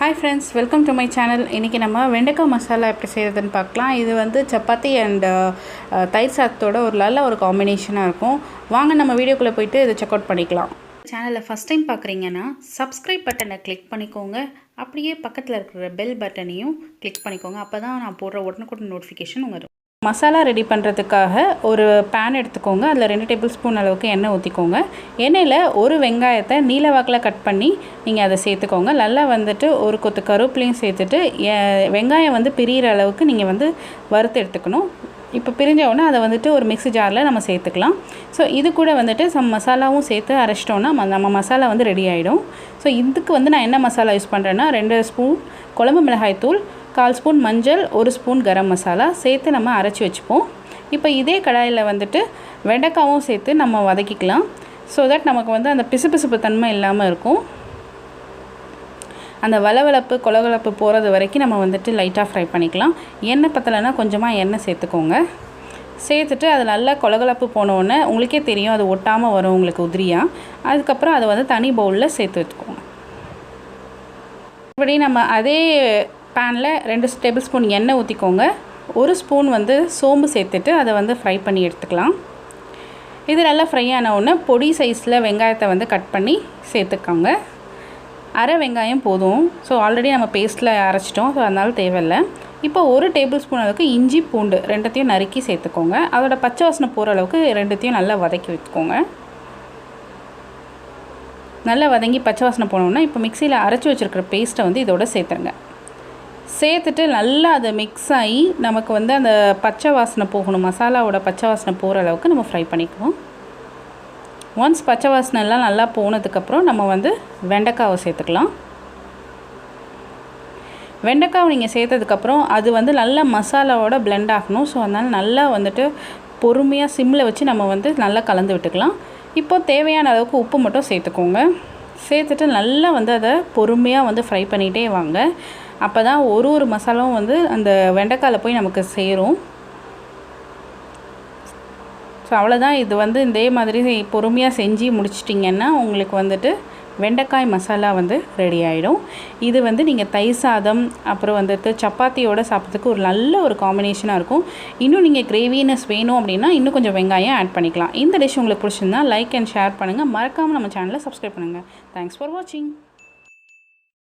Hi friends, welcome to my channel. இன்னைக்கு நம்ம வெண்டைக்காய் மசாலா எப்படி செய்யறதுன்னு பார்க்கலாம். இது வந்து சப்பாத்தி and தயிர் சாதத்தோட ஒரு நல்ல ஒரு காம்பினேஷனா இருக்கும். வாங்க நம்ம வீடியோக்குள்ள போய்ட்டு இத செக் அவுட் பண்ணிக்கலாம். சேனலை ஃபர்ஸ்ட் டைம் பார்க்குறீங்கன்னா சப்ஸ்கிரைப் பட்டனை கிளிக் பண்ணிக்கோங்க. அப்படியே பக்கத்தில் இருக்கிற பெல் பட்டனையும் கிளிக் பண்ணிக்கோங்க. அப்போ தான் நான் போடுற உடனுக்குடன் நோட்டிஃபிகேஷன் உங்களுக்கு மசாலா ரெடி பண்ணுறதுக்காக ஒரு பேன் எடுத்துக்கோங்க. அதில் 2 டேபிள் ஸ்பூன் அளவுக்கு எண்ணெய் ஊற்றிக்கோங்க. எண்ணெயில் ஒரு வெங்காயத்தை நீல வாக்கில் கட் பண்ணி நீங்கள் அதை சேர்த்துக்கோங்க. நல்லா வந்துட்டு ஒரு கொத்து கருவேப்பிலையும் சேர்த்துட்டு வெங்காயம் வந்து பிரிகிற அளவுக்கு நீங்கள் வந்து வறுத்து எடுத்துக்கணும். இப்போ பிரிஞ்சவுடனே அதை வந்துட்டு ஒரு மிக்ஸி ஜாரில் நம்ம சேர்த்துக்கலாம். ஸோ இது கூட வந்துட்டு மசாலாவும் சேர்த்து அரைச்சிட்டோன்னா நம்ம மசாலா வந்து ரெடி ஆகிடும். ஸோ இதுக்கு வந்து நான் என்ன மசாலா யூஸ் பண்ணுறேன்னா 2 ஸ்பூன் குழம்பு மிளகாய் தூள், 1/4 ஸ்பூன் மஞ்சள், 1 ஸ்பூன் கரம் மசாலா சேர்த்து நம்ம அரைச்சி வச்சுப்போம். இப்போ இதே கடாயில் வந்துட்டு வெண்டைக்காவும் சேர்த்து நம்ம வதக்கிக்கலாம். ஸோ தட் நமக்கு வந்து அந்த பிசுபிசுப்பு தன்மை இல்லாமல் இருக்கும். அந்த வளவளப்பு கொலகலப்பு போகிறது வரைக்கும் நம்ம வந்துட்டு லைட்டாக ஃப்ரை பண்ணிக்கலாம். எண்ணெய் பத்தலைன்னா கொஞ்சமாக எண்ணெய் சேர்த்துக்கோங்க. சேர்த்துட்டு அது நல்லா கொலகலப்பு போனோடனே உங்களுக்கே தெரியும் அது ஒட்டாமல் வரும் உங்களுக்கு உதிரியாக. அதுக்கப்புறம் அதை வந்து தனி பவுலில் சேர்த்து வச்சுக்கோங்க. இப்படி நம்ம அதே பேனில் 2 டேபிள் ஸ்பூன் எண்ணெய் ஊற்றிக்கோங்க. 1 ஸ்பூன் வந்து சோம்பு சேர்த்துட்டு அதை வந்து ஃப்ரை பண்ணி எடுத்துக்கலாம். இது நல்லா ஃப்ரை ஆன உடனே பொடி சைஸில் வெங்காயத்தை வந்து கட் பண்ணி சேர்த்துக்கோங்க. அரை வெங்காயம் போதும். ஸோ ஆல்ரெடி நம்ம பேஸ்ட்டில் அரைச்சிட்டோம், ஸோ அதனால தேவையில்லை. இப்போ 1 டேபிள் ஸ்பூன் அளவுக்கு இஞ்சி பூண்டு 2த்தையும் நறுக்கி சேர்த்துக்கோங்க. அதோட பச்சை வாசனை போகிற அளவுக்கு 2த்தையும் நல்லா வதக்கி வச்சுக்கோங்க. நல்லா வதங்கி பச்சை வாசனை போனோன்னா இப்போ மிக்சியில் அரைச்சி வச்சுருக்கிற பேஸ்ட்டை வந்து இதோட சேர்த்துருங்க. சேர்த்துட்டு நல்லா அதை மிக்ஸ் ஆகி நமக்கு வந்து அந்த பச்சை வாசனை போகணும், மசாலாவோட பச்சை வாசனை போகிற அளவுக்கு நம்ம ஃப்ரை பண்ணிக்குவோம். ஒன்ஸ் பச்சை வாசனைலாம் நல்லா போனதுக்கப்புறம் நம்ம வந்து வெண்டைக்காவை சேர்த்துக்கலாம். வெண்டைக்காவை நீங்கள் சேர்த்ததுக்கப்புறம் அது வந்து நல்லா மசாலாவோட பிளெண்ட் ஆகணும். ஸோ அதனால் நல்லா வந்துட்டு பொறுமையாக சிம்மில் வச்சு நம்ம வந்து நல்லா கலந்து விட்டுக்கலாம். இப்போ தேவையான அளவுக்கு உப்பு மட்டும் சேர்த்துக்கோங்க. சேர்த்துட்டு நல்லா வந்து அதை பொறுமையாக வந்து ஃப்ரை பண்ணிகிட்டே வாங்க. அப்போ தான் ஒரு மசாலாவும் வந்து அந்த வெண்டைக்காயில் போய் நமக்கு சேரும். ஸோ அவ்வளோதான். இது வந்து இதே மாதிரி பொறுமையாக செஞ்சு முடிச்சிட்டிங்கன்னா உங்களுக்கு வந்துட்டு வெண்டைக்காய் மசாலா வந்து ரெடி ஆகிடும். இது வந்து நீங்கள் தயிர் சாதம் அப்புறம் வந்துட்டு சப்பாத்தியோடு சாப்பிட்றதுக்கு ஒரு நல்ல ஒரு காம்பினேஷனாக இருக்கும். இன்னும் நீங்கள் கிரேவினஸ் வேணும் அப்படின்னா இன்னும் கொஞ்சம் வெங்காயம் ஆட் பண்ணிக்கலாம். இந்த டிஷ் உங்களுக்கு பிடிச்சிருந்தா லைக் அண்ட் ஷேர் பண்ணுங்கள். மறக்காமல் நம்ம சேனலை சப்ஸ்கிரைப் பண்ணுங்கள். தேங்க்ஸ் ஃபார் வாட்சிங்.